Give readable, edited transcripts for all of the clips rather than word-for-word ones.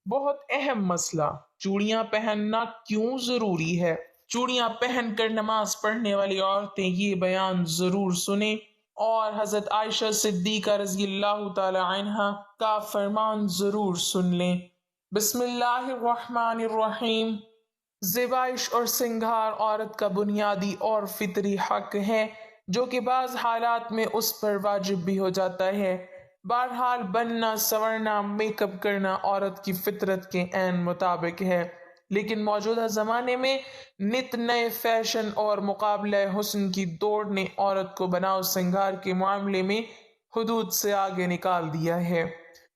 بہت اہم مسئلہ، چوڑیاں پہننا کیوں ضروری ہے؟ چوڑیاں پہن کر نماز پڑھنے والی عورتیں یہ بیان ضرور سنیں اور حضرت عائشہ صدیقہ رضی اللہ تعالی عنہا کا فرمان ضرور سن لیں۔ بسم اللہ الرحمن الرحیم۔ زیبائش اور سنگھار عورت کا بنیادی اور فطری حق ہے جو کہ بعض حالات میں اس پر واجب بھی ہو جاتا ہے۔ بہرحال بننا، سنورنا، میک اپ کرنا عورت کی فطرت کے عین مطابق ہے، لیکن موجودہ زمانے میں نت نئے فیشن اور مقابلہ حسن کی دوڑ نے عورت کو بناؤ سنگھار کے معاملے میں حدود سے آگے نکال دیا ہے۔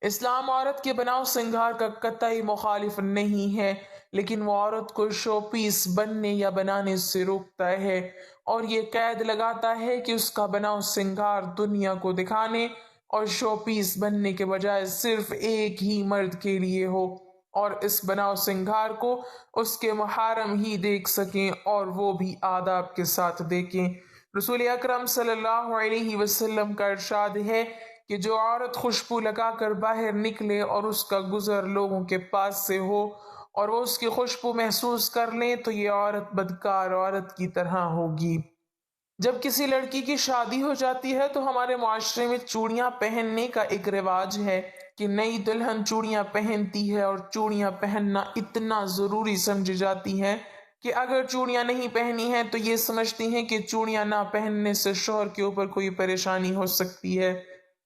اسلام عورت کے بناؤ سنگھار کا قطعی مخالف نہیں ہے، لیکن وہ عورت کو شو پیس بننے یا بنانے سے روکتا ہے اور یہ قید لگاتا ہے کہ اس کا بناؤ سنگھار دنیا کو دکھانے اور شو پیس بننے کے بجائے صرف ایک ہی مرد کے لیے ہو، اور اس بناؤ سنگھار کو اس کے محارم ہی دیکھ سکیں اور وہ بھی آداب کے ساتھ دیکھیں۔ رسول اکرم صلی اللہ علیہ وسلم کا ارشاد ہے کہ جو عورت خوشبو لگا کر باہر نکلے اور اس کا گزر لوگوں کے پاس سے ہو اور وہ اس کی خوشبو محسوس کر لیں تو یہ عورت بدکار عورت کی طرح ہوگی۔ جب کسی لڑکی کی شادی ہو جاتی ہے تو ہمارے معاشرے میں چوڑیاں پہننے کا ایک رواج ہے کہ نئی دلہن چوڑیاں پہنتی ہے، اور چوڑیاں پہننا اتنا ضروری سمجھی جاتی ہے کہ اگر چوڑیاں نہیں پہنی ہیں تو یہ سمجھتی ہیں کہ چوڑیاں نہ پہننے سے شوہر کے اوپر کوئی پریشانی ہو سکتی ہے،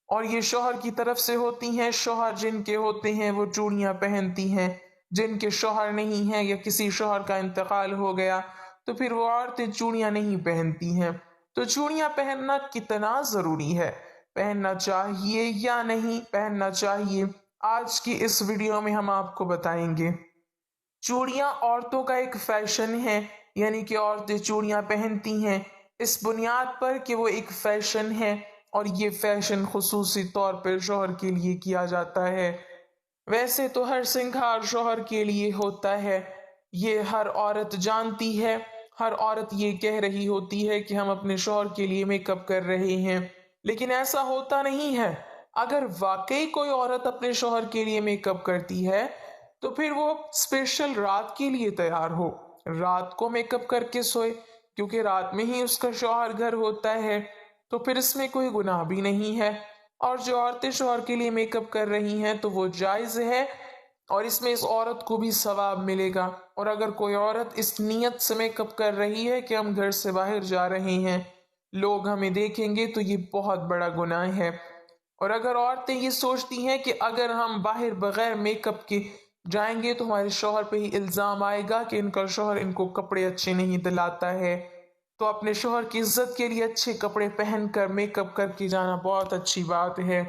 اور یہ شوہر کی طرف سے ہوتی ہیں۔ شوہر جن کے ہوتے ہیں وہ چوڑیاں پہنتی ہیں، جن کے شوہر نہیں ہیں یا کسی شوہر کا انتقال ہو گیا تو پھر وہ عورتیں چوڑیاں نہیں پہنتی ہیں۔ تو چوڑیاں پہننا کتنا ضروری ہے؟ پہننا چاہیے یا نہیں پہننا چاہیے؟ آج کی اس ویڈیو میں ہم آپ کو بتائیں گے۔ چوڑیاں عورتوں کا ایک فیشن ہے، یعنی کہ عورتیں چوڑیاں پہنتی ہیں اس بنیاد پر کہ وہ ایک فیشن ہے، اور یہ فیشن خصوصی طور پر شوہر کے لیے کیا جاتا ہے۔ ویسے تو ہر سنگھار شوہر کے لیے ہوتا ہے، یہ ہر عورت جانتی ہے۔ ہر عورت یہ کہہ رہی ہوتی ہے کہ ہم اپنے شوہر کے لیے میک اپ کر رہے ہیں، لیکن ایسا ہوتا نہیں ہے۔ اگر واقعی کوئی عورت اپنے شوہر کے لیے میک اپ کرتی ہے تو پھر وہ اسپیشل رات کے لیے تیار ہو، رات کو میک اپ کر کے سوئے، کیونکہ رات میں ہی اس کا شوہر گھر ہوتا ہے، تو پھر اس میں کوئی گناہ بھی نہیں ہے۔ اور جو عورتیں شوہر کے لیے میک اپ کر رہی ہیں تو وہ جائز ہے، اور اس میں اس عورت کو بھی ثواب ملے گا۔ اور اگر کوئی عورت اس نیت سے میک اپ کر رہی ہے کہ ہم گھر سے باہر جا رہے ہیں، لوگ ہمیں دیکھیں گے، تو یہ بہت بڑا گناہ ہے۔ اور اگر عورتیں یہ سوچتی ہیں کہ اگر ہم باہر بغیر میک اپ کے جائیں گے تو ہمارے شوہر پہ ہی الزام آئے گا کہ ان کا شوہر ان کو کپڑے اچھے نہیں دلاتا ہے، تو اپنے شوہر کی عزت کے لیے اچھے کپڑے پہن کر میک اپ کر کے جانا بہت اچھی بات ہے،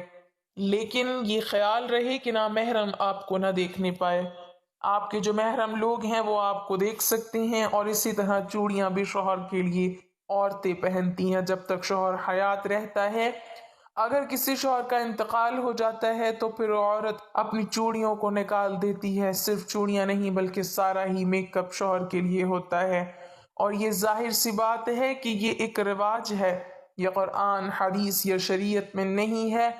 لیکن یہ خیال رہے کہ نامحرم آپ کو نہ دیکھنے پائے۔ آپ کے جو محرم لوگ ہیں وہ آپ کو دیکھ سکتے ہیں، اور اسی طرح چوڑیاں بھی شوہر کے لیے عورتیں پہنتی ہیں جب تک شوہر حیات رہتا ہے۔ اگر کسی شوہر کا انتقال ہو جاتا ہے تو پھر عورت اپنی چوڑیوں کو نکال دیتی ہے، صرف چوڑیاں نہیں بلکہ سارا ہی میک اپ شوہر کے لیے ہوتا ہے، اور یہ ظاہر سی بات ہے کہ یہ ایک رواج ہے، یہ قرآن حدیث یا شریعت میں نہیں ہے۔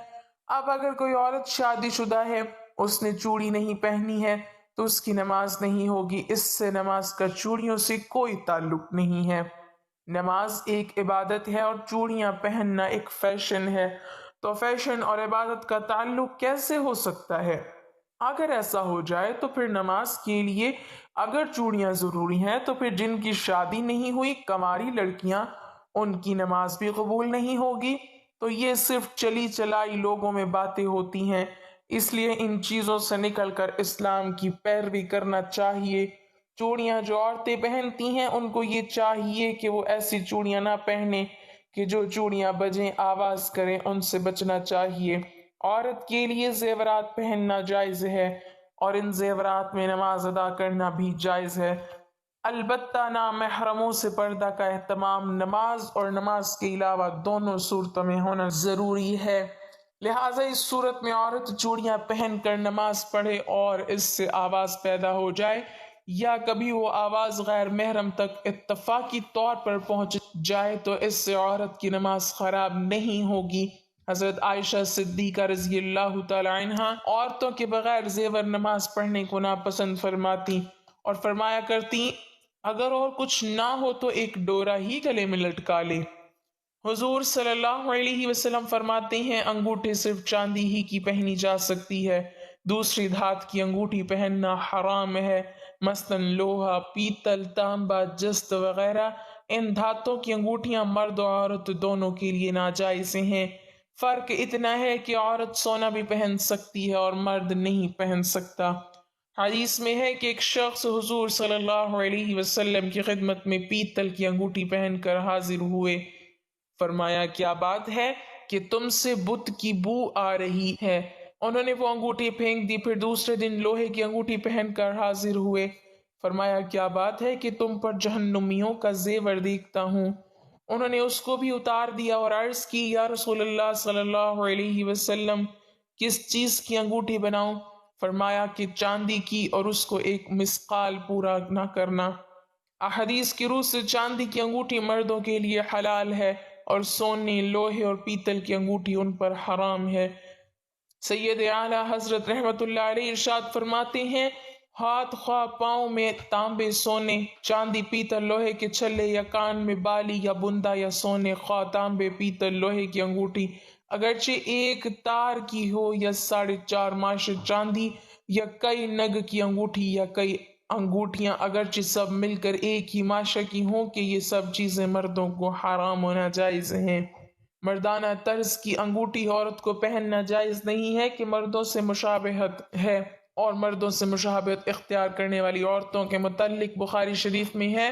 اب اگر کوئی عورت شادی شدہ ہے، اس نے چوڑی نہیں پہنی ہے تو اس کی نماز نہیں ہوگی، اس سے نماز کا چوڑیوں سے کوئی تعلق نہیں ہے۔ نماز ایک عبادت ہے اور چوڑیاں پہننا ایک فیشن ہے، تو فیشن اور عبادت کا تعلق کیسے ہو سکتا ہے؟ اگر ایسا ہو جائے تو پھر نماز کے لیے اگر چوڑیاں ضروری ہیں تو پھر جن کی شادی نہیں ہوئی، کنواری لڑکیاں، ان کی نماز بھی قبول نہیں ہوگی۔ تو یہ صرف چلی چلائی لوگوں میں باتیں ہوتی ہیں، اس لیے ان چیزوں سے نکل کر اسلام کی پیروی کرنا چاہیے۔ چوڑیاں جو عورتیں پہنتی ہیں ان کو یہ چاہیے کہ وہ ایسی چوڑیاں نہ پہنیں کہ جو چوڑیاں بجیں، آواز کریں، ان سے بچنا چاہیے۔ عورت کے لیے زیورات پہننا جائز ہے، اور ان زیورات میں نماز ادا کرنا بھی جائز ہے، البتہ نامحرموں سے پردہ کا اہتمام نماز اور نماز کے علاوہ دونوں صورتوں میں ہونا ضروری ہے۔ لہٰذا اس صورت میں عورت چوڑیاں پہن کر نماز پڑھے اور اس سے آواز پیدا ہو جائے، یا کبھی وہ آواز غیر محرم تک اتفاقی طور پر پہنچ جائے، تو اس سے عورت کی نماز خراب نہیں ہوگی، حضرت عائشہ صدیقہ رضی اللہ تعالی عنہا عورتوں کے بغیر زیور نماز پڑھنے کو ناپسند فرماتی اور فرمایا کرتی اگر اور کچھ نہ ہو تو ایک ڈورا ہی گلے میں لٹکا لے۔ حضور صلی اللہ علیہ وسلم فرماتے ہیں انگوٹھی صرف چاندی ہی کی پہنی جا سکتی ہے، دوسری دھات کی انگوٹھی پہننا حرام ہے، مثلاً لوہا، پیتل، تانبا، جست وغیرہ۔ ان دھاتوں کی انگوٹھیاں مرد و عورت دونوں کے لیے ناجائز ہیں۔ فرق اتنا ہے کہ عورت سونا بھی پہن سکتی ہے اور مرد نہیں پہن سکتا۔ حدیث میں ہے کہ ایک شخص حضور صلی اللہ علیہ وسلم کی خدمت میں پیتل کی انگوٹھی پہن کر حاضر ہوئے۔ فرمایا کیا بات ہے کہ تم سے بت کی بو آ رہی ہے؟ انہوں نے وہ انگوٹھی پھینک دی، پھر دوسرے دن لوہے کی انگوٹھی پہن کر حاضر ہوئے۔ فرمایا کیا بات ہے کہ تم پر جہنمیوں کا زیور دیکھتا ہوں؟ انہوں نے اس کو بھی اتار دیا اور عرض کی یا رسول اللہ صلی اللہ علیہ وسلم کس چیز کی انگوٹھی بناؤں؟ فرمایا کہ چاندی کی، اور اس کو ایک مسقال پورا نہ کرنا۔ احادیث کی روح سے چاندی کی انگوٹھی مردوں کے لیے حلال ہے اور سونے، لوہے اور پیتل کی انگوٹھی ان پر حرام ہے۔ سید اعلیٰ حضرت رحمت اللہ علیہ ارشاد فرماتے ہیں ہاتھ خواہ پاؤں میں تانبے، سونے، چاندی، پیتل، لوہے کے چھلے، یا کان میں بالی یا بندہ یا سونے، خواہ تانبے، پیتل، لوہے کی انگوٹھی اگرچہ ایک تار کی ہو یا 4.5 ماشے چاندی، یا کئی نگ کی انگوٹھی یا کئی انگوٹھیاں اگرچہ سب مل کر ایک ہی ماشا کی ہوں، کہ یہ سب چیزیں مردوں کو حرام ہونا جائز ہیں۔ مردانہ طرز کی انگوٹھی عورت کو پہننا جائز نہیں ہے کہ مردوں سے مشابہت ہے، اور مردوں سے مشابہت اختیار کرنے والی عورتوں کے متعلق بخاری شریف میں ہے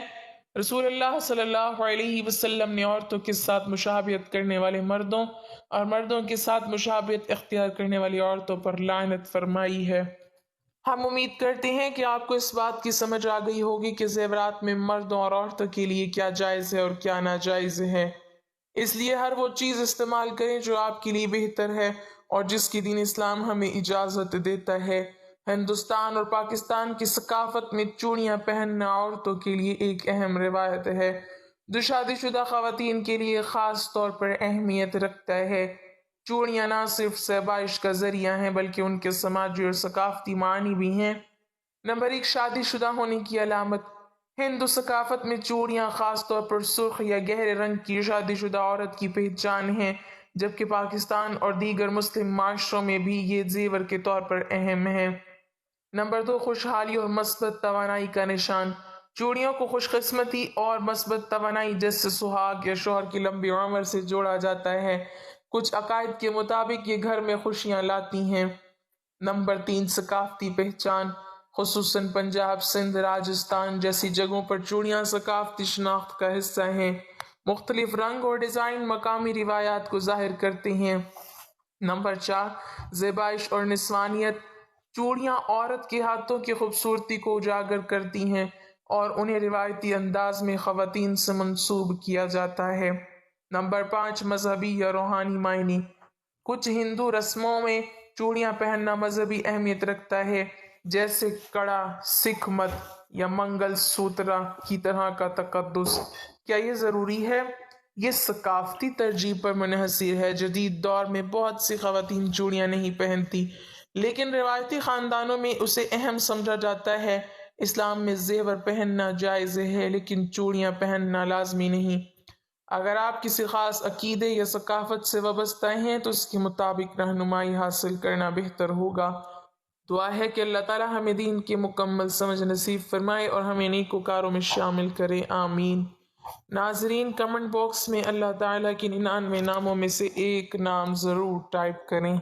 رسول اللہ صلی اللہ علیہ وسلم نے عورتوں کے ساتھ مشابہت کرنے والے مردوں اور مردوں کے ساتھ مشابہت اختیار کرنے والی عورتوں پر لعنت فرمائی ہے۔ ہم امید کرتے ہیں کہ آپ کو اس بات کی سمجھ آ گئی ہوگی کہ زیورات میں مردوں اور عورتوں کے لیے کیا جائز ہے اور کیا ناجائز ہے۔ اس لیے ہر وہ چیز استعمال کریں جو آپ کے لیے بہتر ہے اور جس کی دین اسلام ہمیں اجازت دیتا ہے۔ ہندوستان اور پاکستان کی ثقافت میں چوڑیاں پہننا عورتوں کے لیے ایک اہم روایت ہے جو شادی شدہ خواتین کے لیے خاص طور پر اہمیت رکھتا ہے۔ چوڑیاں نہ صرف زیبائش کا ذریعہ ہیں بلکہ ان کے سماجی اور ثقافتی معنی بھی ہیں۔ نمبر 1، شادی شدہ ہونے کی علامت۔ ہندو ثقافت میں چوڑیاں خاص طور پر سرخ یا گہرے رنگ کی شادی شدہ عورت کی پہچان ہیں، جبکہ پاکستان اور دیگر مسلم معاشروں میں بھی یہ زیور کے طور پر اہم ہیں۔ نمبر 2، خوشحالی اور مثبت توانائی کا نشان۔ چوڑیوں کو خوش قسمتی اور مثبت توانائی جیسے سہاگ یا شوہر کی لمبی عمر سے جوڑا جاتا ہے۔ کچھ عقائد کے مطابق یہ گھر میں خوشیاں لاتی ہیں۔ نمبر 3، ثقافتی پہچان۔ خصوصاً پنجاب، سندھ، راجستھان جیسی جگہوں پر چوڑیاں ثقافتی شناخت کا حصہ ہیں۔ مختلف رنگ اور ڈیزائن مقامی روایات کو ظاہر کرتے ہیں۔ نمبر 4، زیبائش اور نسوانیت۔ چوڑیاں عورت کے ہاتھوں کی خوبصورتی کو اجاگر کرتی ہیں اور انہیں روایتی انداز میں خواتین سے منسوب کیا جاتا ہے۔ نمبر 5، مذہبی یا روحانی معنی۔ کچھ ہندو رسموں میں چوڑیاں پہننا مذہبی اہمیت رکھتا ہے، جیسے کڑا، سکھ مت یا منگل سوترا کی طرح کا تقدس۔ کیا یہ ضروری ہے؟ یہ ثقافتی ترجیح پر منحصر ہے۔ جدید دور میں بہت سی خواتین چوڑیاں نہیں پہنتی، لیکن روایتی خاندانوں میں اسے اہم سمجھا جاتا ہے۔ اسلام میں زیور پہننا جائز ہے لیکن چوڑیاں پہننا لازمی نہیں۔ اگر آپ کسی خاص عقیدے یا ثقافت سے وابستہ ہیں تو اس کے مطابق رہنمائی حاصل کرنا بہتر ہوگا۔ دعا ہے کہ اللہ تعالی ہمیں دین کی مکمل سمجھ نصیب فرمائے اور ہمیں نیکوکاروں میں شامل کرے، آمین۔ ناظرین، کمنٹ باکس میں اللہ تعالیٰ کے 99 ناموں میں سے ایک نام ضرور ٹائپ کریں۔